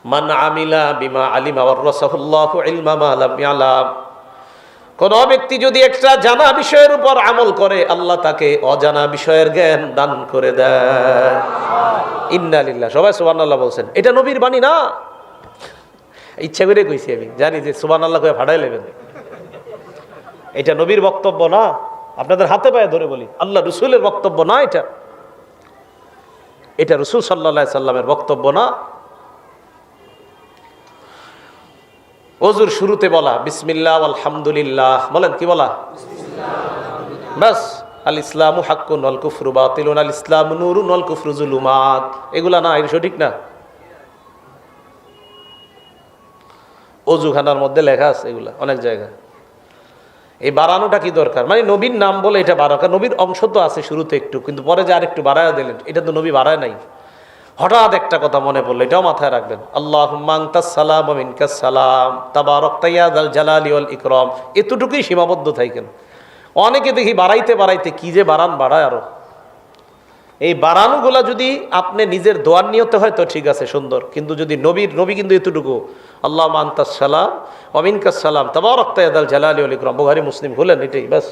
মান আমিলা বিমা আলিমা ওয়ারাসাহুল্লাহু ইলমা মা লাম ইয়ালাম। কোন ব্যক্তি যদি একটা জানা বিষয়ের উপর আমল করে, আল্লাহ তাকে অজানা বিষয়ের জ্ঞান দান করে দেয়। ইন্না লিল্লাহ। সবাই সুবহানাল্লাহ বলছেন। এটা নবীর বাণী না, ইচ্ছা করে কইছি আমি, জানি যে সুবহানাল্লাহ কয়ে ফাটাই নেবেন। এটা নবীর বক্তব্য না, আপনাদের হাতে পায়ে ধরে বলি, আল্লাহ রসুলের বক্তব্য না। এটা রসুল সাল্লাল্লাহু আলাইহি সাল্লামের বক্তব্য না। ওযুর শুরুতে বলা বিসমিল্লাহ আলহামদুলিল্লাহ, বলেন কি বলা? বাস। আল ইসলামু হাক্কুন ওয়াল কুফরু বাতিলুন, আল ইসলামু নূরুন ওয়াল কুফরু যুলুমাত। এগুলা না, এটা সঠিক না। ওযুখানার মধ্যে লেখা আছে এগুলা অনেক জায়গায়। এই বাড়ানোটা কি দরকার? মানে নবীর নাম বলে এটা বাড়ানো, নবীর অংশ তো আছে শুরুতে একটু, কিন্তু পরে যে আর একটু বাড়ায় দিলেন, এটা তো নবী বাড়ায় নাই। হঠাৎ একটা কথা মনে পড়লো, এটাও মাথায় রাখবেন। আল্লাহুম্মা আনতাস সালাম ওয়া মিনকাস সালাম তাবারাকতা ইয়া যাল জালালি ওয়াল ইকরাম। এতটুকুই সীমাবদ্ধ থাকেন। অনেকে দেখি বাড়াইতে বাড়াইতে কি যে বাড়ায় আরো। এই বাড়ানোগুলা যদি আপনি নিজের দোয়ার নিয়তে হয় তো ঠিক আছে, সুন্দর, কিন্তু যদি নবী কিন্তু এতটুকু, আল্লাহুম্মা আনতাস সালাম ওয়া মিনকাস সালাম তাবারাকতা ইয়া যাল জালালি ওয়াল ইকরাম, বুখারী মুসলিম খুলেন, এটাই বাস।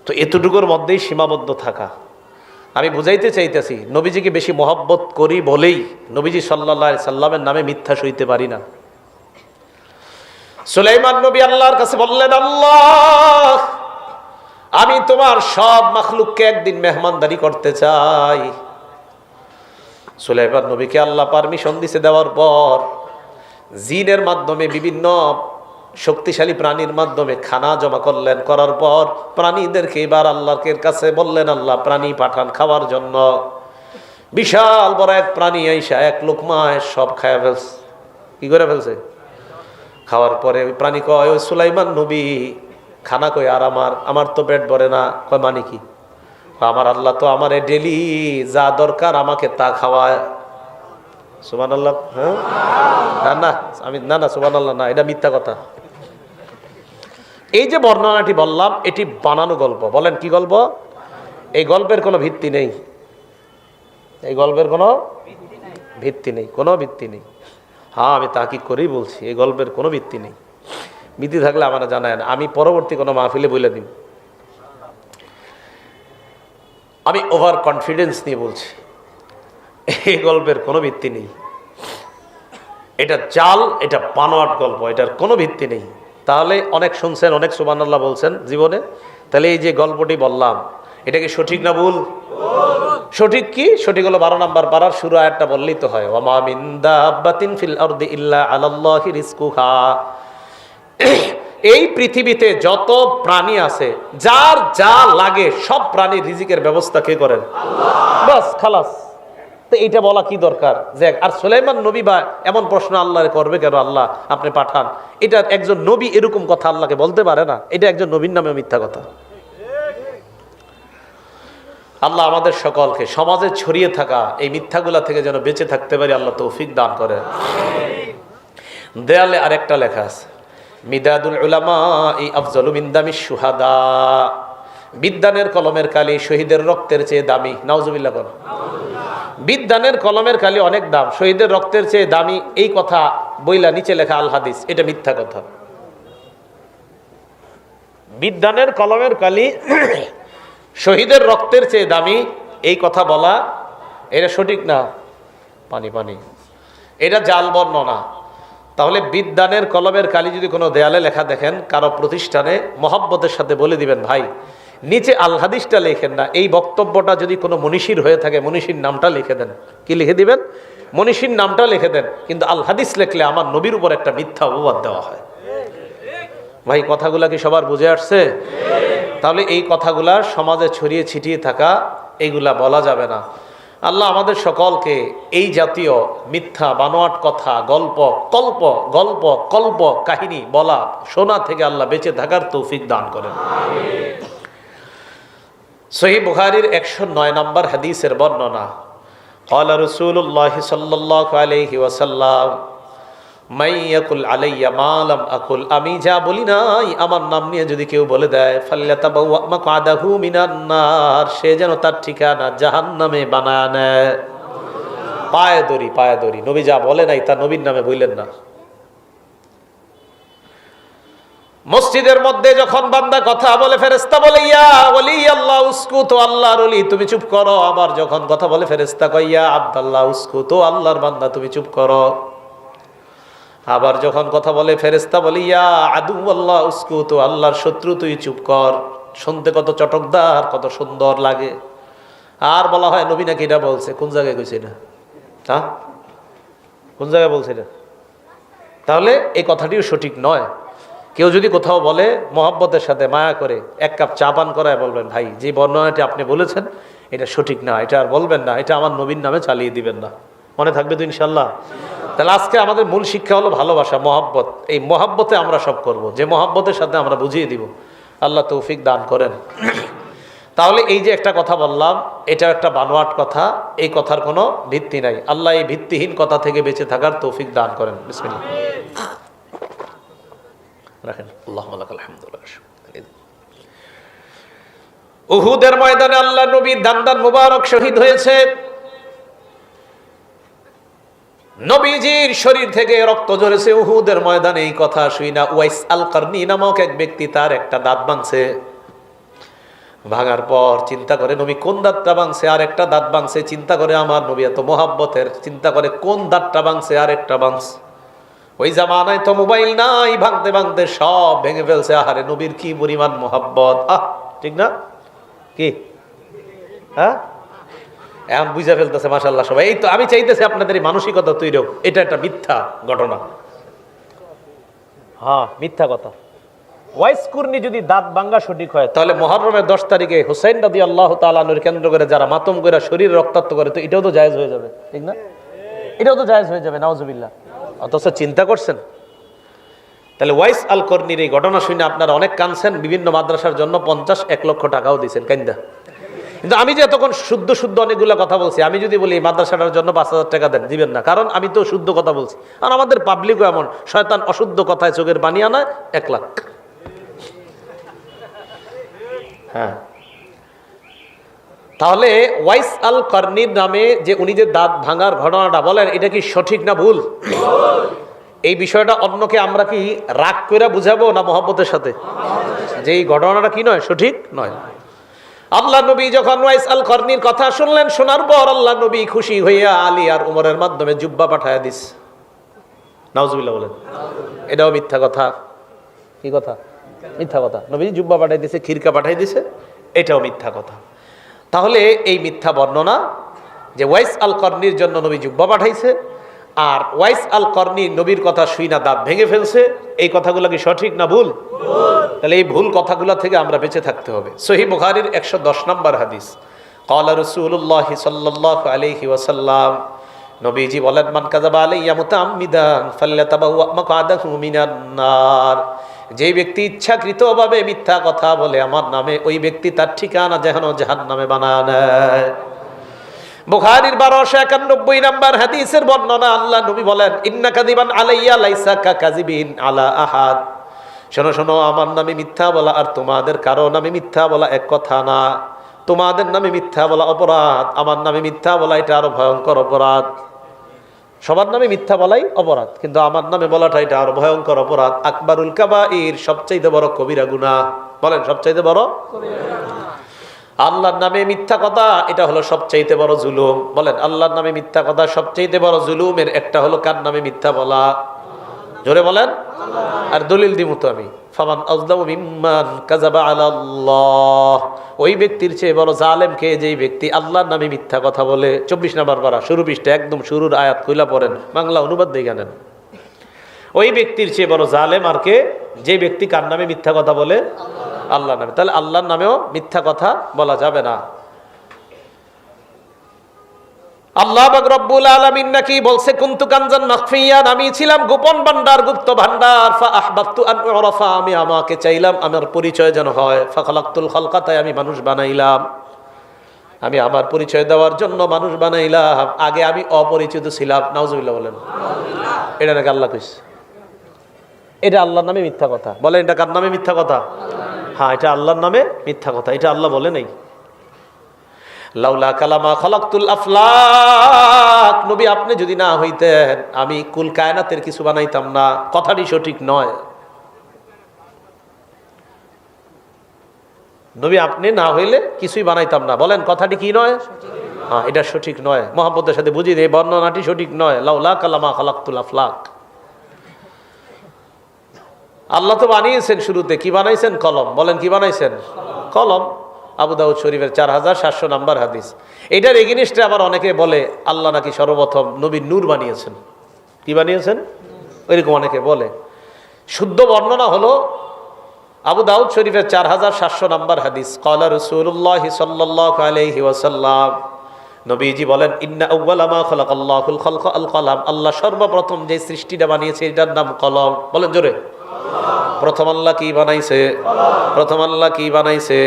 তো এতটুকুর মধ্যেই সীমাবদ্ধ থাকা। আমি বুঝাইতে চাইতেছি, নবীজিকে বেশি মহব্বত করি বলেই নবীজি সাল্লাল্লাহু আলাইহি সাল্লামের নামে মিথ্যা সইতে পারি না। সুলাইমান নবী আল্লাহর কাছে বললেন, আল্লাহ, আমি তোমার সব মাখলুককে একদিন মেহমানদারি করতে চাই। সুলাইমান নবীকে আল্লাহ পারমিশন দিছে, দেওয়ার পর জিনের মাধ্যমে, বিভিন্ন শক্তিশালী প্রাণীর মাধ্যমে খানা জমা করলেন। করার পর প্রাণীদেরকে এবার আল্লাহর কাছে বললেন, আল্লাহ প্রাণী পাঠান খাওয়ার জন্য। বিশাল বড় এক প্রাণী আইসা এক লোকমায় সব খায়া ফেলছে। কি করে ফেলছে? খাওয়ার পরে ওই প্রাণী কয়, ওই সুলাইমান নবী খানা কই, আর আমার তো পেট ভরে না। কয় মানে কি? আমার আল্লাহ তো আমারে ডেলি যা দরকার আমাকে তা খাওয়ায়। সুবহানাল্লাহ। হ্যাঁ, না সুবহানাল্লাহ না, এটা মিথ্যা কথা। এই যে বর্ণনাটি বললাম, এটি বানানো গল্প। বলেন কি গল্প? এই গল্পের কোনো ভিত্তি নেই। এই গল্পের কোনো ভিত্তি নেই, কোনো ভিত্তি নেই। হ্যাঁ, আমি তাকিদ করেই বলছি, এই গল্পের কোনো ভিত্তি নেই। ভিত্তি থাকলে আমরা জানায় না, আমি পরবর্তী কোনো মাহফিলে বলে দিন। আমি ওভার কনফিডেন্স নিয়ে বলছি, এই গল্পের কোনো ভিত্তি নেই। এটা জাল, এটা বানোয়াট গল্প, এটার কোনো ভিত্তি নেই। তাহলে অনেক শুনছেন, অনেক সুবহানাল্লাহ বলছেন জীবনে, তাহলে এই যে গল্পটি বললাম, এটা কি সঠিক না ভুল? সঠিক। কি সঠিক? হলো 12 নম্বর পারার শুরু আয়াতটা বললেই তো হয়, ওয়া মা মিন দাব্বাতিন ফিল আরদি ইল্লা আলাল্লাহি রিজকুহা। এই পৃথিবীতে যত প্রাণী আছে, যার যা লাগে সব প্রাণীর রিজিকের ব্যবস্থা কে করেন? আল্লাহ। বাস, খালাস। তো এইটা বলা কি দরকার? যে আর সুলাইমান নবী বা এমন প্রশ্ন আল্লাহরে করবে কেন, আল্লাহ আপনি পাঠান? এটা একজন নবী এরকম কথা আল্লাহকে বলতে পারে না। এটা একজন নবীর নামে মিথ্যা কথা। আল্লাহ আমাদের সকলকে সমাজে ছড়িয়ে থাকা এই মিথ্যাগুলা থেকে যেন বেঁচে থাকতে পারি, আল্লাহ তৌফিক দান করেন। দেয়ালে আরেকটা লেখা আছে, মিদাদুল উলামা আফজালু মিন দামিশ শুহাদা। বিদ্যানের কলমের কালি শহীদের রক্তের চেয়ে দামি। নাউজুবিল্লাহ বল। বিদ্যানের কলমের কালি অনেক দাম, শহীদের রক্তের চেয়ে দামি, এই কথা বইলা নিচে লেখা আল হাদিস। এটা মিথ্যা কথা। বিদ্যানের কলমের কালি শহীদের রক্তের চেয়ে দামি, এই কথা বলা এটা সঠিক না। পানি পানি, এটা জাল বর্ণনা। তাহলে বিদ্যানের কলমের কালি যদি কোনো দেয়ালে লেখা দেখেন কারো প্রতিষ্ঠানে, মহব্বতের সাথে বলে দিবেন, ভাই নিচে আল হাদিসটা লিখেন না, এই বক্তব্যটা যদি কোনো মনীষীর হয়ে থাকে মনীষীর নামটা লিখে দেন। কি লিখে দিবেন? মনীষীর নামটা লিখে দেন। কিন্তু আল হাদিস লিখলে আমার নবীর উপর একটা মিথ্যা অপবাদ দেওয়া হয়। ভাই কথাগুলা কি সবার বুঝে আসছে? তাহলে এই কথাগুলা সমাজে ছড়িয়ে ছিটিয়ে থাকা, এইগুলা বলা যাবে না। আল্লাহ আমাদের সকলকে এই জাতীয় মিথ্যা বানোয়াট কথা, কল্প কাহিনী বলা, শোনা থেকে আল্লাহ বেঁচে থাকার তৌফিক দান করেন। সহিহ বুখারীর 109 নম্বর হাদিসের বর্ণনা, ক্বালা রাসূলুল্লাহ সাল্লাল্লাহু আলাইহি ওয়াসাল্লাম, মাইয়াকুল আলাইয়া মা লাম আকুল, আমি যা বলি নাই আমার নাম নিয়ে যদি কেউ বলে দেয়, ফাল্যাতাবাওয়া মাকআদাহু মিনান নার, সে যেন তার ঠিকানা জাহান্নামে বানায় নেয়। পায়ে দড়ি। নবী যা বলে নাই তা নবীর নামে বললেন না। মসজিদের মধ্যে যখন বান্দা কথা বলে ফেরেশতা বলে ইয়া ওলি আল্লাহ উসকুত, আল্লাহর ওলি তুমি চুপ করো। আবার যখন কথা বলে ফেরেশতা কয় ইয়া আব্দুল্লাহ উসকুত, আল্লাহর বান্দা তুমি চুপ করো। আবার যখন কথা বলে ফেরেশতা বলে ইয়া আদু আল্লাহ উসকুত, আল্লাহর শত্রু তুই চুপ কর। শুনতে কত চটকদার, কত সুন্দর লাগে। আর বলা হয় নবী নাকি এটা বলছে। কোন জায়গায় কইছে না? হ্যাঁ, কোন জায়গায় বলছে না? তাহলে এই কথাটিও সঠিক নয়। কেউ যদি কোথাও বলে মহব্বতের সাথে মায়া করে 1 কাপ চা পান করায় বলবেন ভাই যে বর্ণনাটি আপনি বলেছেন এটা সঠিক না, এটা আর বলবেন না, এটা আমার নবীর নামে চালিয়ে দিবেন না। মনে থাকবে তো ইনশাল্লাহ? তাহলে আজকে আমাদের মূল শিক্ষা হলো ভালোবাসা, মহব্বত। এই মহব্বতে আমরা সব করব, যে মহব্বতের সাথে আমরা বুঝিয়ে দিব। আল্লাহ তৌফিক দান করেন। তাহলে এই যে একটা কথা বললাম, এটা একটা বানোয়াট কথা, এই কথার কোনো ভিত্তি নাই। আল্লাহ এই ভিত্তিহীন কথা থেকে বেঁচে থাকার তৌফিক দান করেন। বিসমিল্লাহ রাখেন। আল্লাহুম্মা লাকাল হামদু ওয়া লাকাল শুকর। উহুদের ময়দানে আল্লাহ নবী দান্দান মুবারক শহীদ হয়েছে। নবীজির শরীর থেকে রক্ত ঝরেছে উহুদের ময়দানে। এই কথা শুই না উয়াইস আল কারনি নামক এক ব্যক্তি তার একটা দাঁত ভাঙছে। ভাঙার পর চিন্তা করে নবী কোন দাঁতটা ভাঙছে, আর একটা দাঁত ভাঙছে। চিন্তা করে আমার নবী এত মহাব্বতের, চিন্তা করে কোন দাঁতটা ভাঙছে আর একটা ভাঙছে। ওই জামানায় তো মোবাইল নাই, ভাঙতে ভাঙতে সব ভেঙে ফেলছে। আহারে নবীর কি পরিমাণ মহাব্বত। ঠিক না? কি হ্যাঁ, এখন বুঝা ফেলতেছে মাশাআল্লাহ সবাই। এই তো আমি চাইতেছি আপনাদের এই মানসিকতা তৈরি হোক। এটা একটা মিথ্যা ঘটনা। হ্যাঁ, মিথ্যা কথা। ওয়াইস কুরনি যদি দাঁত ভাঙ্গা সঠিক হয়, তাহলে মুহররমের 10 তারিখে হুসাইন রাদিয়াল্লাহু তাআলা আনহুর কেন্দ্র করে যারা মাতম করে শরীর রক্তাক্ত করে, তো এটাও তো জায়েজ হয়ে যাবে। ঠিক না? এটাও তো জায়েজ হয়ে যাবে। নাউজুবিল্লাহ। অথচ চিন্তা করছেন? তাহলে ওয়াইস আল কর্নির এই ঘটনা শুনে আপনারা অনেক কাঁদছেন, বিভিন্ন মাদ্রাসার জন্য 50-1 লক্ষ টাকাও দিয়েছেন কান্দা। কিন্তু আমি যে এতক্ষণ শুদ্ধ অনেকগুলো কথা বলছি, আমি যদি বলি মাদ্রাসাটার জন্য 5,000 টাকা দেন, দিবেন না। কারণ আমি তো শুদ্ধ কথা বলছি। আর আমাদের পাবলিকও এমন, শয়তান অশুদ্ধ কথায় চোখের পানি আনায় 1 লাখ। হ্যাঁ, তাহলে ওয়াইস আল কর্নির নামে যে উনি যে দাঁত ভাঙার ঘটনাটা বলেন, এটা কি সঠিক না ভুল? এই বিষয়টা অন্যকে আমরা কি রাগ করে বুঝাবো না মহব্বতের সাথে? যে এই ঘটনাটা কি নয়, সঠিক নয়। আল্লাহ নবী যখন ওয়াইস আল কর্নির কথা শুনলেন, শোনার পর আল্লাহ নবী খুশি হইয়া আলী আর উমরের মাধ্যমে জুব্বা পাঠায়া দিস। নাউজুবিল্লাহ বলেন। এটাও মিথ্যা কথা। কি কথা? মিথ্যা কথা। নবী জুব্বা পাঠাই দিছে, খিরকা পাঠাই দিছে, এটাও মিথ্যা কথা। তাহলে এই মিথ্যা বর্ণনা যে ওয়াইস আল কর্নির জন্য নবী জুব্বা পাঠাইছে, আর ওয়াইস আল কর্নি নবীর কথা শুই না দাঁত ভেঙে ফেলছে, এই কথাগুলো কি সঠিক না ভুল? তাহলে এই ভুল কথাগুলো থেকে আমরা বেঁচে থাকতে হবে। সহিহ বুখারীর 110 নম্বর হাদিস, ক্বালা রাসূলুল্লাহ সাল্লাল্লাহু আলাইহি ওয়াসাল্লাম, নবীজি বলেন, মান কাযাবা আলাইয়া মুতাআম্মিদান ফাল্যাতাবাওয়া মাকআদাহু মিনান নার। যে ব্যক্তি ইচ্ছাকৃতভাবে মিথ্যা কথা বলে আমার নামে, ওই ব্যক্তি তার ঠিকানা জাহান্নামে বানায় নেয়। বুখারীর 1291 নম্বর হাদিসের বর্ণনা, আল্লাহ নবী বলেন, ইন্না কাযিবান আলাইয়া লাইসা কাযিবিন আলা আহাদ। শোনো শোনো, আমার নামে মিথ্যা বলা আর তোমাদের কারো নামে মিথ্যা বলা এক কথা না। তোমাদের নামে মিথ্যা বলা অপরাধ, আমার নামে মিথ্যা বলা এটা আরো ভয়ঙ্কর অপরাধ। সবার নামে মিথ্যা বলাই অপরাধ, কিন্তু আমার নামে বলাটা এটা আরো ভয়ঙ্কর অপরাধ। আকবারুল কাবাইর, সবচাইতে বড় কবিরা গুনাহ। বলেন, সবচাইতে বড়? আল্লাহর নামে মিথ্যা কথা, এটা হলো সবচাইতে বড় জুলুম। বলেন, আল্লাহর নামে মিথ্যা কথা সবচাইতে বড় জুলুমের একটা হলো কার নামে মিথ্যা বলা? জোরে বলেন। আর দলিল দিমু তো আমি, ফামান আযলামু মিম্মান কাযাবা আলাল্লাহ। ওই ব্যক্তির চেয়ে বড় জালেম কে, যেই ব্যক্তি আল্লাহর নামে মিথ্যা কথা বলে। 24 নম্বর পারা, শুরু পৃষ্ঠা, একদম শুরুর আয়াত কইলা পড়েন, বাংলা অনুবাদ দিয়ে জানেন। ওই ব্যক্তির চেয়ে বড় জালেম আর কে, যে ব্যক্তি কার নামে মিথ্যা কথা বলে? আল্লাহর নামে। তাহলে আল্লাহর নামেও মিথ্যা কথা বলা যাবে না। আল্লাহ পাক রব্বুল আলামিন নাকি বলছে, কুনতু কানজান মাখফিয়ান, আমি ছিলাম গোপন ভান্ডার, গুপ্ত ভান্ডার। ফা আহবাবতু আন উরাফা, আমি আমাকে চাইলাম আমার পরিচয় যেন হয়। ফা খালাকতুল খালকা, তাই আমি মানুষ বানাইলাম। আমি আমার পরিচয় দেওয়ার জন্য মানুষ বানাইলাম। আগে আমি অপরিচিত ছিলাম। নাউজুবিল্লাহ বলেন। এটা নাকি আল্লাহ কইছে? এটা আল্লাহর নামে মিথ্যা কথা। বলেন, এটা কার নামে মিথ্যা কথা? হ্যাঁ, এটা আল্লাহর নামে মিথ্যা কথা, এটা আল্লাহ বলে নাই। লাউলা কালামা খালাকতুল আফলাক, নবী আপনি যদি না হইতেন আমি কুল কায়নাতের কিছু বানাইতাম না। কথাটি সঠিক নয়। নবী আপনি না হইলে কিছুই বানাইতাম না, বলেন কথাটি কি নয়? হ্যাঁ, এটা সঠিক নয়। মুহাব্বতের সাথে বুঝিয়ে এই বর্ণনাটি সঠিক নয়। লাউলা কালামা খালাকতুল আফলাক। আল্লাহ তো বানিয়েছেন, শুরুতে কি বানাইছেন? কলম। বলেন কি বানাইছেন? কলম। আবু দাউদ শরীফের 4700 নম্বর হাদিস। এটার এগেইনস্টে আবার অনেকে বলে আল্লাহ নাকি সর্বপ্রথম নবীর নূর বানিয়েছেন। কি বানিয়েছেন? ওইরকম অনেকে বলে। শুদ্ধ বর্ণনা হলো আবু দাউদ শরীফের 4700 নম্বর হাদিস, ক্বালা রাসূলুল্লাহ সাল্লাল্লাহু আলাইহি ওয়াসাল্লাম, নবীজি বলেন, ইন্না আউওয়ালা মা খালাকাল্লাহুল খালকা আল কলাম, আল্লাহ সর্বপ্রথম যে সৃষ্টিটা বানিয়েছে এটার নাম কলম। বলেন জোরে। প্রথম আল্লাহ কি বানাইছে? প্রথম আল্লাহ কি বানাইছে?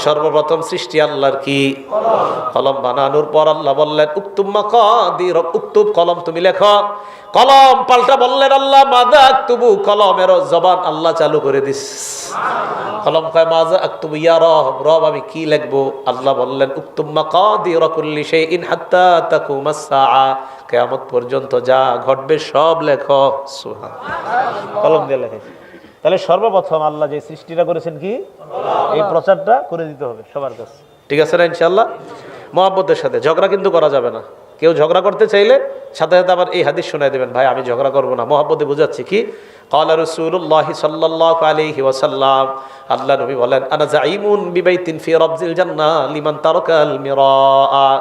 সর্বপ্রথম সৃষ্টি আল্লাহর কি? কলম বানানোর পর আল্লাহ বললেন উক্তুব মাকাদির, উক্তুব কলম তুমি লেখো। কলম পাল্টা বললেন আল্লাহ মাযা আকতুবু, কলমের জবান আল্লাহ চালু করে দিস। কলম কয় মাযা আকতুবু ইয়া রব, রব আমি কি লিখবো? আল্লাহ বললেন উক্তুব মাকাদির কুল্লি শাইইন হাত্তা তাকুমাস সাআ, কিয়ামত পর্যন্ত যা ঘটবে সব লেখো। সুবহানাল্লাহ। কলম দিয়ে লেখে। তাহলে সর্বপ্রথম আল্লাহ যে সৃষ্টিটা করেছেন কি? এই প্রচারটা করে দিতে হবে সবার কাছে। ঠিক আছে না ইনশাআল্লাহ? মুহাব্বতের সাথে ঝগড়া কিন্তু করা যাবে না। কেউ ঝগড়া করতে চাইলে সাথে সাথে আবার এই হাদিস শোনায় দেবেন, ভাই আমি ঝগড়া করব না। মুহাব্বতে বুঝাচ্ছি কি? ক্বালা রাসূলুল্লাহ সাল্লাল্লাহু আলাইহি ওয়াসাল্লাম, আল্লাহ নবী বলেন আনা যাইমুন বিবাইতিন ফি রাবজিল জান্নাহ লিমান তারাকাল মিরাআ।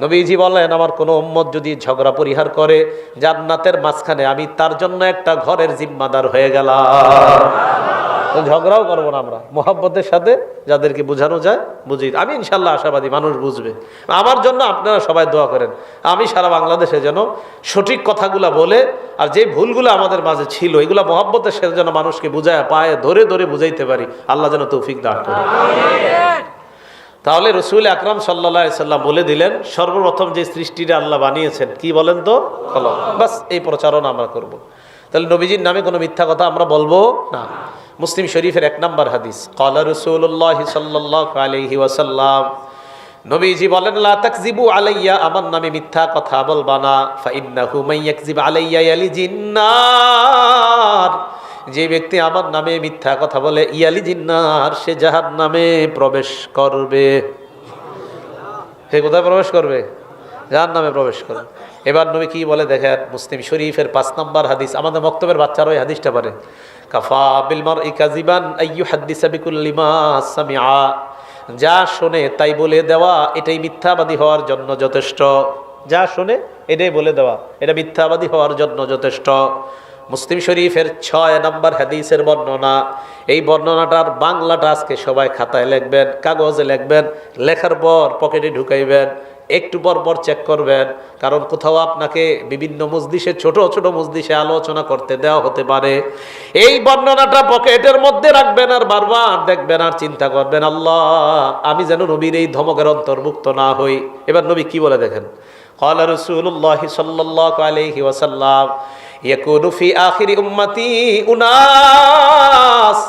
নবীজি বলেন আমার কোনো উম্মত যদি ঝগড়া পরিহার করে জান্নাতের মাঝখানে আমি তার জন্য একটা ঘরের জিম্মাদার হয়ে গেলাম। ঝগড়াও করবো না আমরা, মুহাব্বতের সাথে যাদেরকে বোঝানো যায় বুঝি। আমি ইনশাল্লাহ আশাবাদী মানুষ বুঝবে। আমার জন্য আপনারা সবাই দোয়া করেন, আমি সারা বাংলাদেশে যেন সঠিক কথাগুলা বলে আর যে ভুলগুলো আমাদের মাঝে ছিল এগুলো মুহাব্বতের সাথে যেন মানুষকে বুঝায় পায়ে ধরে ধরে বুঝাইতে পারি। আল্লাহ যেন তৌফিক দান করে। তাহলে রসুল আকরাম সাল্লাল্লাহু আলাইহি সাল্লাম বলে দিলেন সর্বপ্রথম যে সৃষ্টিটা আল্লাহ বানিয়েছেন কি বলেন তো? কলম। বাস এই প্রচারণা আমরা করব। তাহলে নবীজির নামে কোনো মিথ্যা কথা আমরা বলবো না। মুসলিম শরীফের 1 নম্বর হাদিস, ক্বালা রাসূলুল্লাহ সাল্লাল্লাহু আলাইহি ওয়াসাল্লাম, নবীজি বলেন লা তাকযিবু আলাইয়া, আমার নামে মিথ্যা কথা বলবা না। ফা ইন্নাহু মাইয়াকযিব আলাইয়া ইয়ালিজিন নার, যে ব্যক্তি আমার নামে মিথ্যা কথা বলে ইয়ালিজিন নার, সে জাহান্নামে প্রবেশ করবে। সে কোথায় প্রবেশ করবে? জাহান্নামে প্রবেশ করবে। এবার নবী কি বলে দেখেন, মুসলিম শরীফের 5 নম্বর হাদিস। আমাদের মক্তবের বাচ্চারা ওই হাদিসটা পারে। কাফা বিল মারই কাযিবান আইয়ুহাদ্দিসা বিকুল্লি মা সামিআ, যা শোনে তাই বলে দেওয়া এটাই মিথ্যাবাদী হওয়ার জন্য যথেষ্ট। যা শোনে এটাই বলে দেওয়া এটা মিথ্যাবাদী হওয়ার জন্য যথেষ্ট। মুসলিম শরীফের 6 নম্বর হাদিসের বর্ণনা। এই বর্ণনাটার বাংলাটা আজকে সবাই খাতায় লিখবেন, কাগজে লিখবেন, লেখার পর পকেটে ঢুকাইবেন, একটু পর পর চেক করবেন, কারণ কোথাও আপনাকে বিভিন্ন মজলিসে ছোট ছোট মজলিসে আলোচনা করতে দেওয়া হতে পারে। এই বর্ণনাটা পকেটের মধ্যে রাখবেন আর বারবার দেখবেন আর চিন্তা করবেন, আল্লাহ আমি যেন নবীর এই ধমকের অন্তর্ভুক্ত না হই। এবার নবী কি বলে দেখেন, ক্বালা রাসূলুল্লাহ সাল্লাল্লাহু আলাইহি ওয়াসাল্লাম, ইয়াকুনু ফি আখিরি উম্মতি উনাস,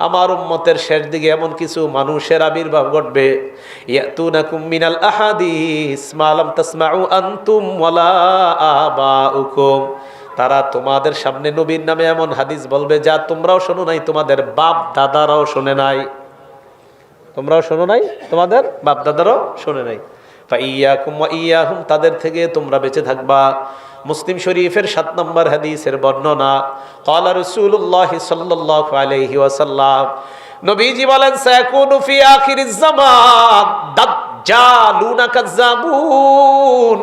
আমার উম্মতের শেষ দিকে এমন কিছু মানুষের আবির্ভাব ঘটবে, ইয়াতুনাকুম মিনাল আহাদিস মা লাম তাসমাউ আনতুম ওয়ালা আবাউকুম, তারা তোমাদের সামনে নবীর নামে এমন হাদিস বলবে যা তোমরাও শোনো নাই, তোমাদের বাপ দাদারাও শোনে নাই। তোমরাও শোনো নাই, তোমাদের বাপ দাদারাও শোনে নাই। ফাইয়াকুম ওয়া ইয়াহুম, তাদের থেকে তোমরা বেঁচে থাকবা। মুসলিম শরীফের 7 নম্বর হাদিসের বর্ণনা, ক্বালা রাসূলুল্লাহ সাল্লাল্লাহু আলাইহি ওয়াসাল্লাম, নবীজি বলেন সায়াকুনু ফি আখিরিজ জামান দাজ্জালুনা কাজ্জাবুন,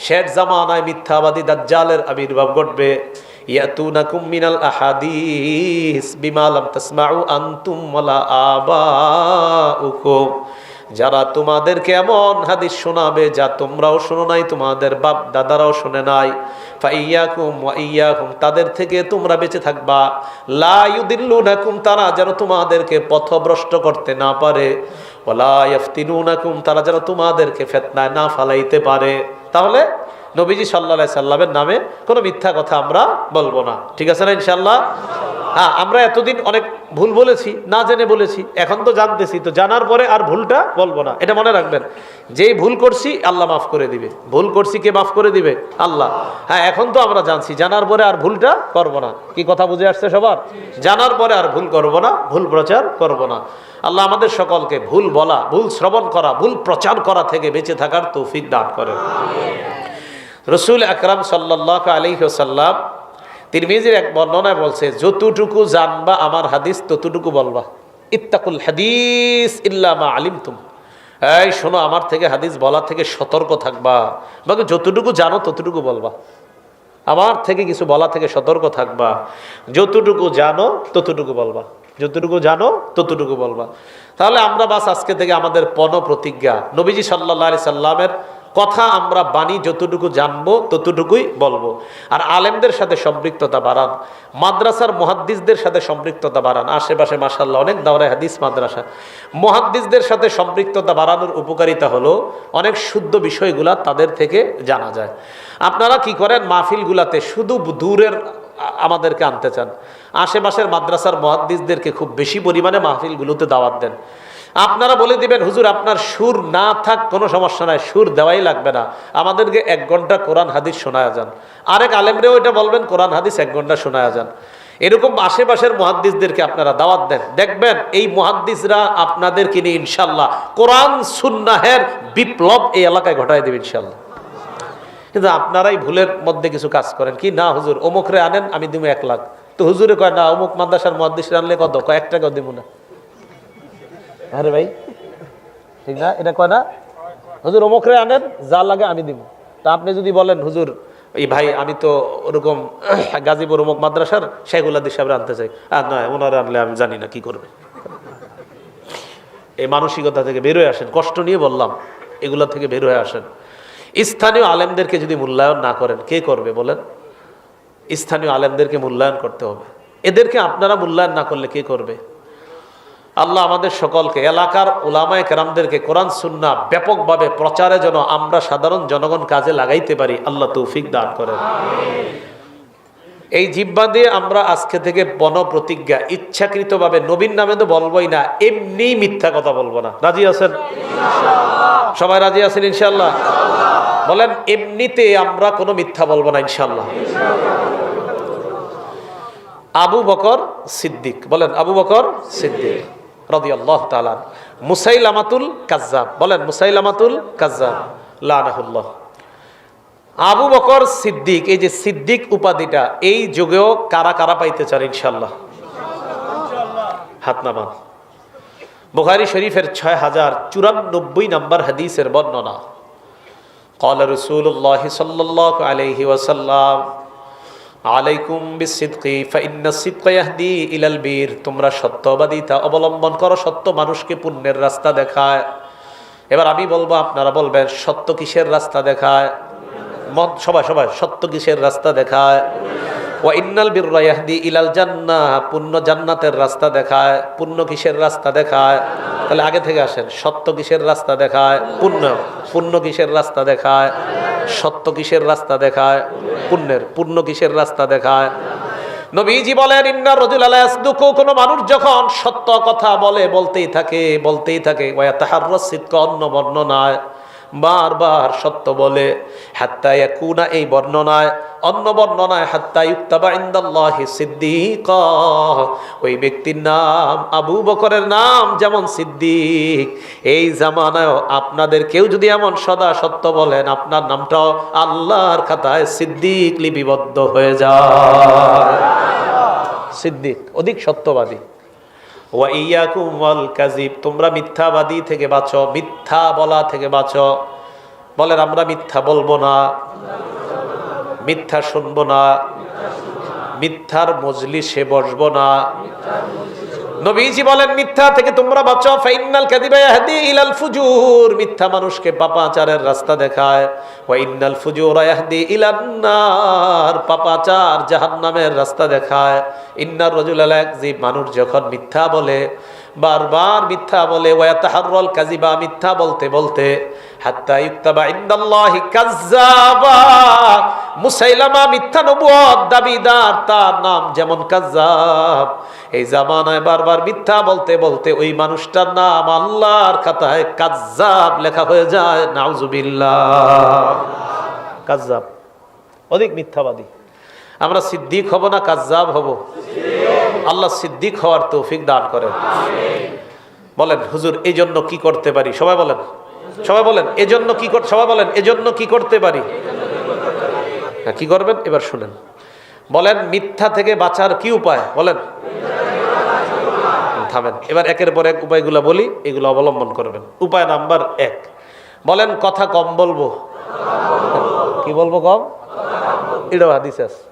শেষ জামানায় মিথ্যাবাদী দাজ্জালের আবির্ভাব ঘটবে। ইয়াতুনাকুম মিনাল আহাদিস বিমা লাম তাসমাউ আনতুম ওয়ালা আবাউকুম, যারা তোমাদেরকে এমন হাদিস শোনাবে যা তোমরাও শোনো নাই, তোমাদের বাপ দাদারাও শোনে নাই। ফাইয়াকুম ওয়া ইয়াহুম, তাদের থেকে তোমরা বেঁচে থাকবা। লা ইউদিল্লুনাকুম, তারা যেন তোমাদেরকে পথভ্রষ্ট করতে না পারে। ওয়ালা ইফতিনুনাকুম, তারা যেন তোমাদেরকে ফিতনায় না ফালাইতে পারে। তাহলে নবীজি সাল্লাল্লাহু আলাইহি সাল্লামের নামে কোনো মিথ্যা কথা আমরা বলবো না। ঠিক আছে না ইনশাআল্লাহ? হ্যাঁ, আমরা এতদিন অনেক ভুল বলেছি, না জেনে বলেছি, এখন তো জানতেছি, তো জানার পরে আর ভুলটা বলবো না, এটা মনে রাখবেন। যেই ভুল করছি আল্লাহ মাফ করে দিবে, ভুল করছি কে মাফ করে দিবে? আল্লাহ। হ্যাঁ, এখন তো আমরা জানছি, জানার পরে আর ভুলটা করবো না। কি কথা বুঝে আসছে সবার? জানার পরে আর ভুল করবো না, ভুল প্রচার করবো না। আল্লাহ আমাদের সকলকে ভুল বলা, ভুল শ্রবণ করা, ভুল প্রচার করা থেকে বেঁচে থাকার তৌফিক দান করেন। রসুল আকরাম সাল্লাল্লাহু আলাইহি ওয়াসাল্লাম তিরমিজির এক বর্ণনায় বলছে, যতটুকু জানবা আমার হাদিস ততটুকু বলবা। ইত্তাকুল হাদিস ইল্লা মা আলিমতুম। এই শোনো, আমার থেকে হাদিস বলা থেকে সতর্ক থাকবা। বাকি যতটুকু জানো ততটুকু বলবা। আমার থেকে কিছু বলা থেকে সতর্ক থাকবা। যতটুকু জানো ততটুকু বলবা, যতটুকু জানো ততটুকু বলবা। তাহলে আমরা বাস আজকে থেকে আমাদের পণ প্রতিজ্ঞা, নবীজি সাল্লাল্লাহু আলাইহি সাল্লামের কথা আমরা বাণী যতটুকু জানবো ততটুকুই বলবো। আর আলেমদের সাথে সম্পৃক্ততা বাড়ান, মাদ্রাসার মুহাদ্দিসদের সাথে সম্পৃক্ততা বাড়ান। আশেপাশে মাশাআল্লাহ অনেক দাওরায়ে হাদিস মাদ্রাসা, মুহাদ্দিসদের সাথে সম্পৃক্ততা বাড়ানোর উপকারিতা হলো অনেক শুদ্ধ বিষয়গুলা তাদের থেকে জানা যায়। আপনারা কি করেন, মাহফিলগুলাতে শুধু দূরের আমাদেরকে আনতে চান, আশেপাশের মাদ্রাসার মুহাদ্দিসদেরকে খুব বেশি পরিমাণে মাহফিলগুলোতে দাওয়াত দেন। আপনারা বলে দিবেন, হুজুর আপনার সুর না থাক কোনো সমস্যা নাই, সুর দেওয়াই লাগবে না, আমাদেরকে 1 ঘন্টা কোরআন হাদিস শোনায়া যান। আরেক আলেমরেও এটা বলবেন, কোরআন হাদিস 1 ঘন্টা শোনায়া যান। এরকম আশেপাশের মুহাদ্দিসদেরকে আপনারা দাওয়াত দেন, দেখবেন এই মুহাদ্দিসরা আপনাদেরকে নিয়ে ইনশাল্লাহ কোরআন সুন্নাহের বিপ্লব এই এলাকায় ঘটায় দেবে ইনশাল্লাহ। কিন্তু আপনারাই ভুলের মধ্যে কিছু কাজ করেন, কি না হুজুর অমুকরে আনেন আমি দিব 1 লাখ, তো হুজুরে কয় না অমুক মাদ্রাসার মুহাদ্দিসরা আনলে কত, কয় 1 টাকাও দিব না। আরে ভাই ঠিক না, এটা কয় না, হুজুর অমুকরে আনেন যা লাগে আমি দিব। তা আপনি যদি বলেন হুজুর এই ভাই আমি তো ওরকম গাজীপুর অমুক মাদ্রাসার শেখুল হাদিস সাহেব আনতে চাই, আর নয় ওনারা আনলে আমি জানি না কি করবে। এই মানসিকতা থেকে বের হয়ে আসেন, কষ্ট নিয়ে বললাম, এগুলা থেকে বের হয়ে আসেন। স্থানীয় আলেমদেরকে যদি মূল্যায়ন না করেন কে করবে বলেন? স্থানীয় আলেমদেরকে মূল্যায়ন করতে হবে, এদেরকে আপনারা মূল্যায়ন না করলে কে করবে? আল্লাহ আমাদের সকলকে, এলাকার উলামায়ে কেরামদেরকে কোরআন সুন্নাহ ব্যাপকভাবে প্রচারে যেন আমরা সাধারণ জনগণ কাজে লাগাইতে পারি, আল্লাহ তৌফিক দান করেন। এই জিহ্বা দিয়ে আমরা আজকে থেকে বন প্রতিজ্ঞা, ইচ্ছাকৃতভাবে নবীর নামে তো বলবোই না, এমনি মিথ্যা কথা বলবো না। রাজি আছেন? সবাই রাজি আছেন ইনশাআল্লাহ? বলেন এমনিতে আমরা কোনো মিথ্যা বলবো না ইনশাআল্লাহ। আবু বকর সিদ্দিক, বলেন আবু বকর সিদ্দিক রাদিয়াল্লাহু তাআলা। মুসাইলামাতুল কাজ্জাব, বলেন মুসাইলামাতুল কাজ্জাব লানাহুল্লাহ। আবু বকর সিদ্দিক, এই যে সিদ্দিক উপাধিটা এই যুগেও কারা কারা পাইতে চান ইনশাআল্লাহ? হাত নামান। বুখারী শরীফের 6094 নম্বর হাদিসের বর্ণনা, ক্বালা রাসূলুল্লাহ সাল্লাল্লাহু আলাইহি ওয়াসাল্লাম আলাইকুম বিসিদকি ফাইন্নাস সিদকা ইয়াহদি ইলাল বীর। তোমরা সত্যবাদিতা অবলম্বন করো, সত্য মানুষকে পুণ্যের রাস্তা দেখায়। এবার আমি বলবো, আপনারা বলবেন সত্য কিসের রাস্তা দেখায়? সবাই সবাই, সত্য কিসের রাস্তা দেখায়? ওয়া ইন্নাল বিররা ইয়াহদি ইলাল জান্নাহ, পুণ্য জান্নাতের রাস্তা দেখায়। পুণ্য কিসের রাস্তা দেখায়? তাহলে আগে থেকে আসেন, সত্য কিসের রাস্তা দেখায়? পুণ্য। পুণ্য কিসের রাস্তা দেখায়? সত্য কিসের রাস্তা দেখায়? পুণ্যের। পুণ্য কিসের রাস্তা দেখায়? নবীজি বলেন ইন্নার রাজুলা লা ইয়াসদুকু, কোন মানুষ যখন সত্য কথা বলে, বলতেই থাকে ওয়া ইয়াতাহাররাস সিদকা, অন্য বর্ণনায় বারবার সত্য বলে, হাত্তা ইয়াকুনা এই বর্ণনায়, অন্য বর্ণনায় হাত্তা ইউক্তাবা ইনদাল্লাহি সিদ্দিকা, ওই ব্যক্তির নাম আবু বকরের নাম যেমন সিদ্দিক, এই জামানায় আপনাদের কেউ যদি এমন সদা সত্য বলেন, আপনার নামটাও আল্লাহর খাতায় সিদ্দিক লিপিবদ্ধ হয়ে যায়। সিদ্দিক অধিক সত্যবাদী। ওয়া ইয়াকুম ওয়াল কাযিব, তোমরা মিথ্যাবাদী থেকে বাঁচো, মিথ্যা বলা থেকে বাঁচো। বলেন আমরা মিথ্যা বলবো না, মিথ্যা শুনবো না, মিথ্যার মজলিসে বসবো না। নবীজি বলেন মিথ্যা থেকে তোমরা বাঁচো। ফাইন্নাল কাযিবা ইয়াহদি ইলাল ফুজুর, মিথ্যা মানুষকে পাপাচারের রাস্তা দেখায়। ওয়া ইন্নাল ফুজুরা ইয়াহদি ইলান নার, পাপাচার জাহান্নামের রাস্তা দেখায়। ইন্নার রাজুলা লা ইয়াকযিব, মানুষ যখন মিথ্যা বলে, বারবার মিথ্যা বলে, ওয়া ইয়াতাহাররাল কাযিবা, মিথ্যা বলতে বলতে, হাত্তা ইউক্তাবা ইনদাল্লাহি কাযযাবা, মুসাইলামা মিথ্যা নবুয়ত দাবিদার, তার নাম যেমন কাজ্জাব। এই জামানায় বারবার মিথ্যা বলতে বলতে ওই মানুষটার নাম আল্লাহর খাতায় কাজ্জাব লেখা হয়ে যায়। নাউজুবিল্লাহ। কাজ্জাব, অধিক মিথ্যাবাদী। আমরা সিদ্দিক হব না কাজ্জাব হব? আল্লাহ সিদ্দিক হওয়ার তৌফিক দান করেন। বলেন হুজুর এই জন্য কি করতে পারি? সবাই বলেন, সবাই বলেন এজন্য কি করতে, সবাই বলেন এজন্য কি করতে পারি? হ্যাঁ, কি করবেন এবার শুনেন। বলেন মিথ্যা থেকে বাঁচার কি উপায়? বলেন। থামেন, এবার একের পর এক উপায়গুলো বলি, এগুলো অবলম্বন করবেন। উপায় নাম্বার 1, বলেন কথা কম বলবো। কি বলবো? কম। এটাও হাদিস আছে,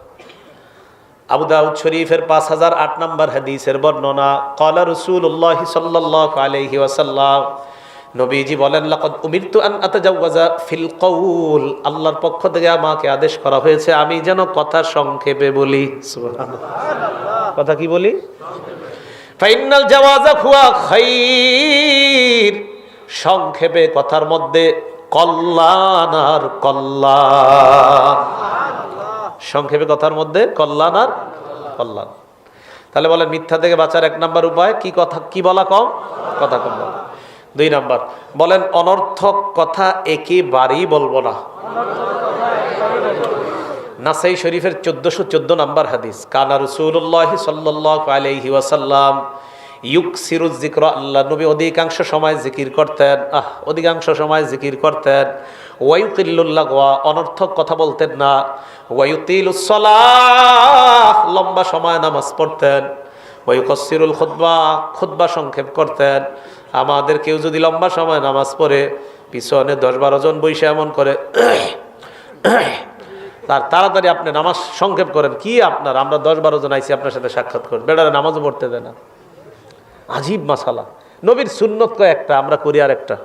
আবু দাউদ শরীফের 5008 নম্বর হাদিসের বর্ণনা। ক্বালা রাসূলুল্লাহ সাল্লাল্লাহু আলাইহি ওয়াসাল্লাম, নবীজি বলেন, লাকাদ উমিরতু আন আতাজাওয়াজা ফিল কওল, আল্লাহর পক্ষ থেকে আমাকে আদেশ করা হয়েছে আমি যেন কথা সংক্ষেপে বলি। সুবহানাল্লাহ। কথা কি বলি? ফাইনাল জাওয়াজা হুয়া খাইর, সংক্ষেপে কথার মধ্যে কল্যাণ আর কল্যাণ। সংক্ষেপে কথার মধ্যে কল্যাণ আর কল্যাণ। তাহলে বলেন মিথ্যা থেকে বাঁচার 1 নাম্বার উপায় কি? কথা কি বলা কম, কথা কম বলা। 2 নাম্বার, বলেন অনর্থক কথা একেবারেই বলবো না। নাসাই শরীফের 1414 নাম্বার হাদিস, কানা রাসূলুল্লাহ সাল্লাল্লাহু আলাইহি ওয়াসাল্লাম ইউকসিরুজ যিকরা, আল্লাহ নবী অধিকাংশ সময় জিকির করতেন, অধিকাংশ সময় জিকির করতেন। ওয়ায়ুকিল্লুল লাগওয়া, অনর্থক কথা বলতেন না। ওয়ায়ুতিলুস সালাহ, লম্বা সময় নামাজ পড়তেন। ওয়ায়ুকাসসিরুল খুতবা, খুতবা সংক্ষেপ করতেন। আমাদের কেউ যদি লম্বা সময় নামাজ পড়ে, পিছনে 10-12 জন বসে এমন করে তার তাড়াতাড়ি আপনি নামাজ সংক্ষেপ করেন। কি আপনার, আমরা 10-12 জন আইছি আপনার সাথে সাক্ষাৎ করেন, বেটারা নামাজও পড়তে দেয় না। আজীব মাসালা। নবীর সুন্নত কয়েকটা, আমরা করি আর একটা।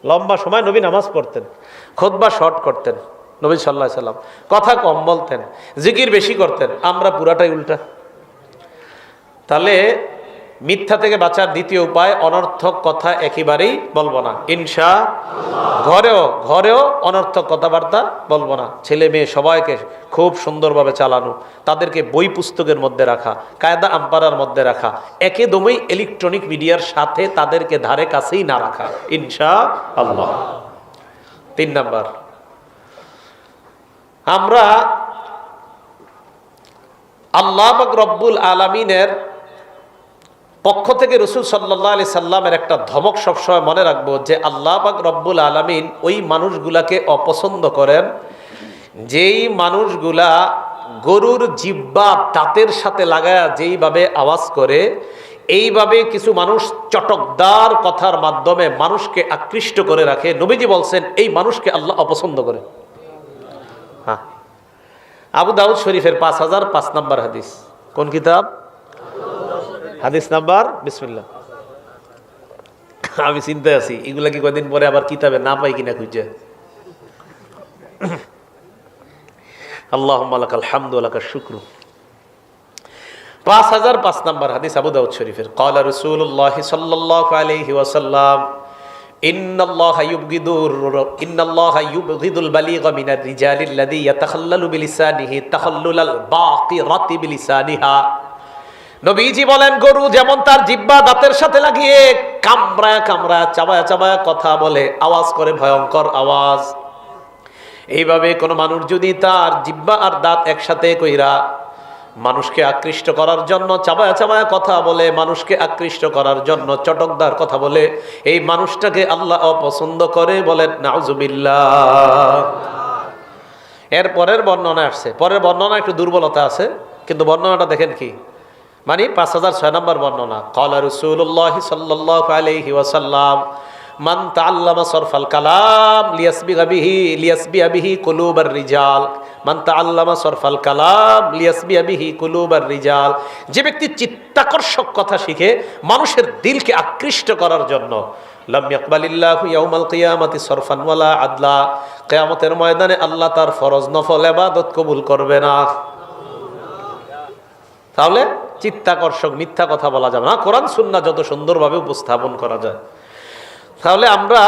লম্বা সময় নবী নামাজ পড়তেন, খুতবা শর্ট করতেন নবী সাল্লাল্লাহু আলাইহি সাল্লাম, কথা কম বলতেন, জিকির বেশি করতেন। আমরা পুরাটাই উল্টা। তাহলে মিথ্যা থেকে বাঁচার 2য় উপায়, অনর্থক কথা একেবারেই বলবো না ইনশাআল্লাহ। ঘরেও অনর্থক কথাবার্তা বলবো না। ছেলে মেয়ে সবাইকে খুব সুন্দরভাবে চালানো, তাদেরকে বই পুস্তকের মধ্যে রাখা, কায়দা আম্পারার মধ্যে রাখা, একদমই ইলেকট্রনিক মিডিয়ার সাথে তাদেরকে ধারে কাছেই না রাখা ইনশাআল্লাহ। 3 নাম্বার, আমরা আল্লাহ পাক রব্বুল আলামিনের পক্ষ থেকে রাসূল সাল্লাল্লাহু আলাইহি সাল্লামের একটা ধমক সবসময় মনে রাখবো, যে আল্লাহ পাক রব্বুল আলামিন ওই মানুষগুলাকে অপছন্দ করেন যেই মানুষগুলা গরুর জিহ্বা দাঁতের সাথে লাগায়া যেইভাবে আওয়াজ করে, এইভাবে কিছু মানুষ চটকদার কথার মাধ্যমে মানুষকে আকৃষ্ট করে রাখে। নবীজি বলছেন এই মানুষকে আল্লাহ অপছন্দ করে। হ্যাঁ, আবু দাউদ শরীফের 5005 নম্বর হাদিস। কোন কিতাব? হাদিস নাম্বার বিসমিল্লাহ। আমি চিন্তায় আছি এগুলা কি কয়দিন পরে আবার কিতাবে না পাই কিনা খুঁজে। আল্লাহুম্মা লাকাল হামদু ওয়া লাকাশ শুকরু। 5005 নম্বর হাদিস আবু দাউদ শরীফের। ক্বালা রাসূলুল্লাহ সাল্লাল্লাহু আলাইহি ওয়াসাল্লাম, ইন্নাল্লাহা ইউবগিদুল বালিগা মিনার রিজালিল্লাযী ইয়াতাখাল্লালু বিলিসানিহি তাখাল্লুলাল বাকিরাতি বিলিসানিহা। নবীজি বলেন, গরু যেমন তার জিহ্বা দাঁতের সাথে লাগিয়ে কামড়ায় কামড়ায় চাবায়া চাবায়া কথা বলে, আওয়াজ করে ভয়ঙ্কর আওয়াজ, এইভাবে কোন মানুষ যদি তার জিহ্বা আর দাঁত একসাথে কইরা মানুষকে আকৃষ্ট করার জন্য চাবায়া চাবায়া কথা বলে, মানুষকে আকৃষ্ট করার জন্য চটকদার কথা বলে, এই মানুষটাকে আল্লাহ অপছন্দ করে। বলেন নাউজুবিল্লাহ। এর পরের বর্ণনা আসছে, পরের বর্ণনা একটু দুর্বলতা আছে, কিন্তু বর্ণনাটা দেখেন কি, মানে 5006 নম্বর বর্ণনা। ক্বালা রাসূলুল্লাহ সাল্লাল্লাহু আলাইহি ওয়াসাল্লাম, মান তাআল্লামা সরফাল কালাম লিয়াসবিয়া বিহি কুলুবার রিজাল। মান তাআল্লামা সরফাল কালাম লিয়াসবিয়া বিহি কুলুবার রিজাল। যে ব্যক্তি চিত্তাকর্ষক কথা শিখে মানুষের দিলকে আকৃষ্ট করার জন্য, লাম ইয়াকবালিল্লাহু ইয়াউমাল কিয়ামাতি সরফান ওয়ালা আদলা, কিয়ামতের ময়দানে আল্লাহ তার ফরজ নফল ইবাদত কবুল করবে না। তাহলে চিত্তাকর্ষক মিথ্যা কথা বলা যাবে না, কোরআন সুন্নাহ যত সুন্দরভাবে উপস্থাপন করা যায়। তাহলে আমরা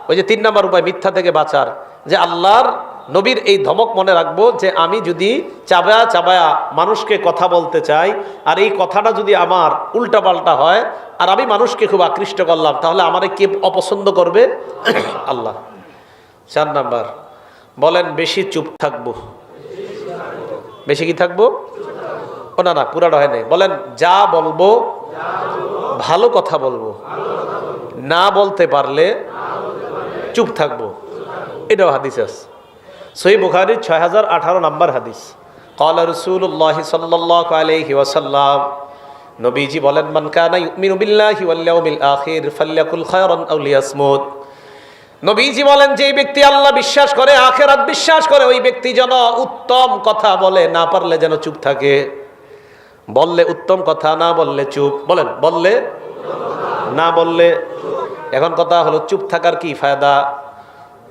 ওই যে 3 নম্বর উপায় মিথ্যা থেকে বাঁচার, যে আল্লাহর নবীর এই ধমক মনে রাখবো যে আমি যদি চাবায়া চাবায়া মানুষকে কথা বলতে চাই, আর এই কথাটা যদি আমার উল্টাপাল্টা হয়, আর আমি মানুষকে খুব আকৃষ্ট করলাম, তাহলে আমারে কে অপছন্দ করবে? আল্লাহ। 4 নাম্বার, বলেন বেশি চুপ থাকবো। বেশি কি থাকবো? ও না না, পুরাটা হয় নাই। বলেন যা বলবো ভালো কথা বলবো, না বলতে পারলে চুপ থাকবো। এটাও হাদিস আছে, সহিহ বুখারীর 6018 নম্বর হাদিস। ক্বালা রাসূলুল্লাহ সাল্লাল্লাহু আলাইহি ওয়াসাল্লাম, নবীজি বলেন, মান কানা ইউমিনু বিল্লাহি ওয়াল ইয়াউমিল আখির ফালইয়াকুল খায়রান আও লিয়াসমুত। নবীজি বলেন, যে ব্যক্তি আল্লাহ বিশ্বাস করে, আখিরাত বিশ্বাস করে, ওই ব্যক্তি যেন উত্তম কথা বলে, না পারলে যেন চুপ থাকে। বললে উত্তম কথা, না বললে চুপ। বলেন বললে, না বললে। এখন কথা হলো চুপ থাকার কি ফায়দা?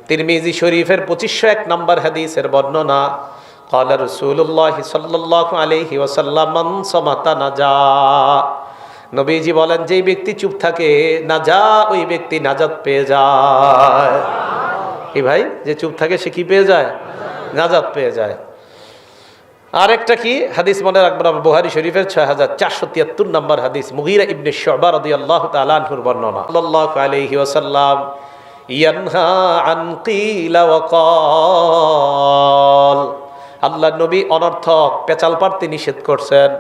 তিরমিজি শরীফের 2501 নম্বর হাদিসের বর্ণনা। ক্বালা রাসূলুল্লাহ সাল্লাল্লাহু আলাইহি ওয়াসাল্লাম, মান সামাতা নাজা। নবীজি বলেন, যেই ব্যক্তি চুপ থাকে, নাজা, ওই ব্যক্তি নাজাত পেয়ে যায়। কি ভাই, যে চুপ থাকে সে কি পেয়ে যায়? নাজাত পেয়ে যায়। আরেকটা কি হাদিস মনে রাখবেন, আমরা বুখারী শরীফের 6473 নম্বর হাদিস, মুগীরা ইবনে শুবা রাদিয়াল্লাহু তাআলা আনহুর বর্ণনা। সাল্লাল্লাহু আলাইহি ওয়াসাল্লাম ইয়ানহা আন কিলা ওয়া ক্বাল। আল্লাহর নবী অনর্থক পেচাল পাড়তে নিষেধ করছেন।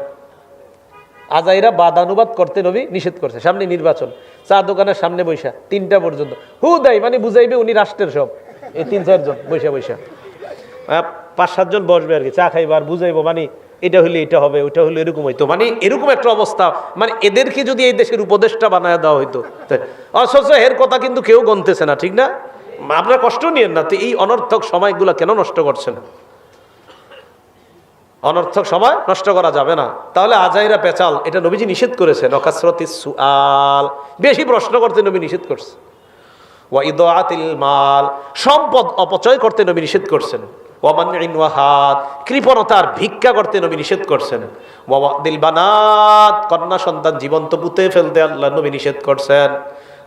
আজাইরা বাদানুবাদ করতে নবী নিষেধ করছে। সামনে নির্বাচন, চা দোকানের সামনে বৈশা 3টা পর্যন্ত হুদাই মানে বুঝাইবে উনি রাষ্ট্রের সব, এই 3-4 জন বৈশা বৈশা 5-7 জন বসবে আর কি, চা খাইবার বুঝাইবো, মানে এটা হলে এটা হবে, ওইটা হলে এরকম হইতো, মানে এরকম একটা অবস্থা। মানে এদেরকে যদি এই দেশের উপদেষ্টা বানায় দেওয়া হইতো, অথচ এর কথা কিন্তু কেউ গনতেছে না, ঠিক না? আপনারা কষ্ট নিয়েন না তো, এই অনর্থক সময়গুলো কেন নষ্ট করছেন? অনর্থক সময় নষ্ট করা যাবে না। তাহলে আজাইরা পেচাল, এটা নবীজি নিষেধ করেছেন। ওয়াকাসরাতিস সুআল, বেশি প্রশ্ন করতে নবী নিষেধ করছেন। ওয়া ইদাআতিল মাল, সম্পদ অপচয় করতে নবী নিষেধ করছেন। ওয়া মানইন ওয়াহাদ, কৃপণতার ভিক্ষা করতে নবী নিষেধ করছেন। ওয়া ওয়াদিল বানাত, কন্যা সন্তান জীবন্ত পুঁতে ফেলতে আল্লাহ নবী নিষেধ করছেন।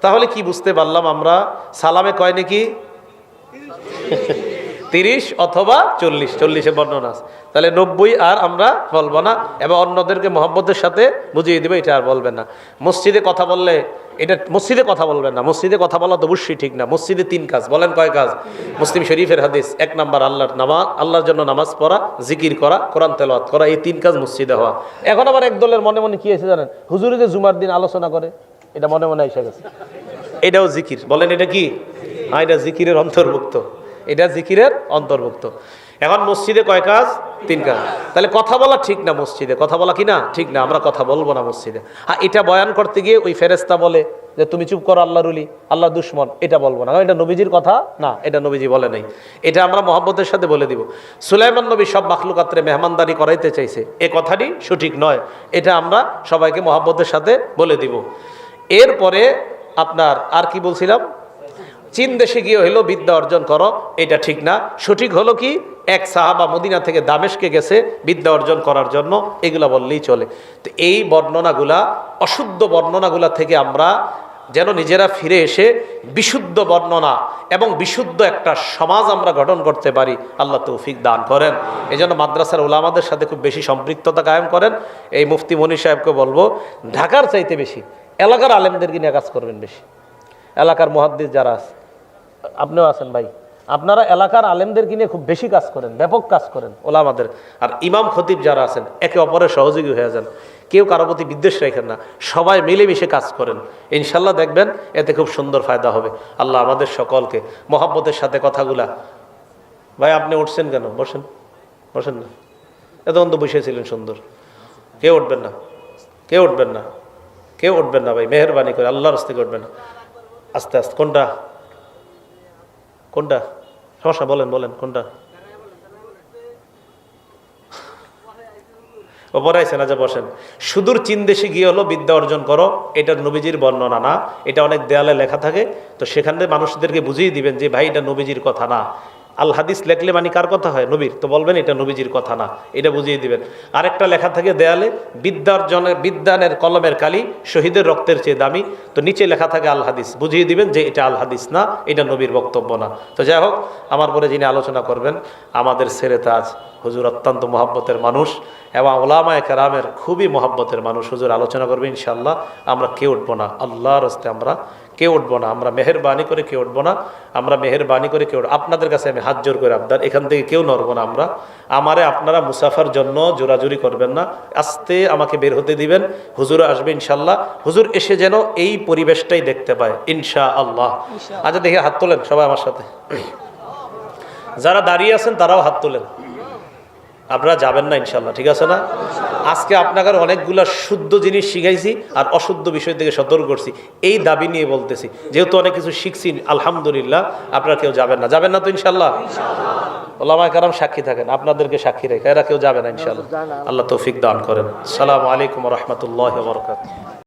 তাহলে কি বুঝতে পারলাম আমরা? সালামে কয় নাকি 30 অথবা 40, 40-এ বর্ণনা আছে। তাহলে 90 আর আমরা বলবো না, এবং অন্যদেরকে মহব্বতের সাথে বুঝিয়ে দিবে, এটা আর বলবেন না। মসজিদে কথা বললে, এটা মসজিদে কথা বলবেন না। মসজিদে কথা বলা তো অবশ্যই ঠিক না। মসজিদে 3 কাজ, বলেন কয় কাজ? মুসলিম শরীফের হাদিস, 1 নাম্বার আল্লাহর নামাজ, আল্লাহর জন্য নামাজ পড়া, জিকির করা, কোরআন তেলাওয়াত করা, এই 3 কাজ মসজিদে হওয়া। এখন আবার এক দলের মনে মনে কি আছে জানেন? হুজুরে যে জুমার দিন আলোচনা করে, এটা মনে মনে এসে গেছে, এটাও জিকির। বলেন এটা কি? হ্যাঁ, এটা জিকিরের অন্তর্ভুক্ত, এটা জিকিরের অন্তর্ভুক্ত। এখন মসজিদে কয় কাজ? 3 কাজ। তাহলে কথা বলা ঠিক না, মসজিদে কথা বলা কি না ঠিক না, আমরা কথা বলবো না মসজিদে। হ্যাঁ, এটা বয়ান করতে গিয়ে ওই ফেরেশতা বলে যে তুমি চুপ করো, আল্লাহর ওলি, আল্লাহ দুশ্মন, এটা বলবো না, এটা নবীজির কথা না, এটা নবীজি বলে নাই। এটা আমরা মহব্বতের সাথে বলে দিব। সুলাইমান নবী সব মাখলুকাতরে মেহমানদারি করাইতে চাইছে, এ কথাটি সঠিক নয়, এটা আমরা সবাইকে মহব্বতের সাথে বলে দিব। এরপরে আপনার আর কি বলছিলাম? চীন দেশে গিয়ে হইলো বিদ্যা অর্জন করো, এটা ঠিক না। সঠিক হলো কি, এক সাহাবা মদিনা থেকে দামেশকে গেছে বিদ্যা অর্জন করার জন্য, এগুলা বললেই চলে। তো এই বর্ণনাগুলা, অশুদ্ধ বর্ণনাগুলা থেকে আমরা যেন নিজেরা ফিরে এসে বিশুদ্ধ বর্ণনা এবং বিশুদ্ধ একটা সমাজ আমরা গঠন করতে পারি, আল্লাহ তৌফিক দান করেন। এই জন্য মাদ্রাসার ওলামাদের সাথে খুব বেশি সম্পৃক্ততা কায়েম করেন। এই মুফতি মনি সাহেবকে বলবো, ঢাকার চাইতে বেশি এলাকার আলেমদেরকে নিয়ে কাজ করবেন বেশি। এলাকার মুহাদ্দিস যারা আছে, আপনিও আছেন ভাই, আপনারা এলাকার আলেমদেরকে নিয়ে খুব বেশি কাজ করেন, ব্যাপক কাজ করেন ওলামাদের। আর ইমাম খতিব যারা আছেন, একে অপরের সহযোগী হয়ে যান, কেউ কারো প্রতি বিদ্বেষ রাখেন না, সবাই মিলেমিশে কাজ করেন, ইনশাল্লাহ দেখবেন এতে খুব সুন্দর ফায়দা হবে। আল্লাহ আমাদের সকলকে মহব্বতের সাথে কথাগুলা। ভাই আপনি উঠছেন কেন? বসেন, বসেন না, এতক্ষণ তো বসেছিলেন সুন্দর। কেউ উঠবেন না, কেউ উঠবেন না, কেউ উঠবেন না ভাই, মেহরবানি করে আল্লাহর রাস্তায় উঠবেন না। আস্তে আস্তে। কোনটা কোনটা সমস্যা? বলেন বলেন কোনটা? ওপরে আইসেন, আচ্ছা বসেন। সুদূর চীন দেশে গিয়ে হলো বিদ্যা অর্জন করো, এটা নবীজির বর্ণনা না, এটা অনেক দেয়ালে লেখা থাকে। তো সেখানে মানুষদেরকে বুঝিয়ে দিবেন যে ভাই এটা নবীজির কথা না, আল হাদিস লেখলে মানে কার কথা হয়? নবীর। তো বলবেন এটা নবীজির কথা না, এটা বুঝিয়ে দিবেন। আরেকটা লেখা থাকে দেয়ালে, বিদ্যানের কলমের কালি শহীদের রক্তের চেয়ে দামি, তো নিচে লেখা থাকে আল হাদিস, বুঝিয়ে দিবেন যে এটা আল হাদিস না, এটা নবীর বক্তব্য না। তো যাই হোক, আমার পরে যিনি আলোচনা করবেন আমাদের ছেড়ে তাজ হুজুর, অত্যন্ত মহব্বতের মানুষ এবং ওলামায়ে কেরামের খুবই মহব্বতের মানুষ। হুজুর আলোচনা করবে ইনশাআল্লাহ। আমরা কেউ উঠবো না, আল্লাহর হস্তে আমরা কেউ উঠবো না, আমরা মেহেরবানি করে কেউ উঠবো না, আমরা মেহেরবানি করে কেউ, আপনাদের কাছে আমি হাত জোর করে আবদার, এখান থেকে কেউ নড়বো না আমরা। আমারে আপনারা মুসাফার জন্য জোরাজুরি করবেন না, আস্তে আমাকে বের হতে দিবেন। হুজুর আসবে ইনশাআল্লাহ, হুজুর এসে যেন এই পরিবেশটাই দেখতে পায় ইনশাআল্লাহ। আচ্ছা দেখে হাত তোলেন সবাই আমার সাথে, যারা দাঁড়িয়ে আছেন তারাও হাত তোলেন। আপনারা যাবেন না ইনশাল্লাহ, ঠিক আছে না? আজকে আপনাকে অনেকগুলা শুদ্ধ জিনিস শিখাইছি আর অশুদ্ধ বিষয় থেকে সতর্ক করছি, এই দাবি নিয়ে বলতেছি। যেহেতু অনেক কিছু শিখছি আলহামদুলিল্লাহ, আপনারা কেউ যাবেন না, যাবেন না তো ইনশাল্লাহ? ওলামায়ে কেরাম সাক্ষী থাকেন, আপনাদেরকে সাক্ষী রেখে এরা কেউ যাবে না ইনশাল্লাহ। আল্লাহ তৌফিক দান করেন। আসসালামু আলাইকুম ওয়া রাহমাতুল্লাহি ওয়া বারাকাতুহু।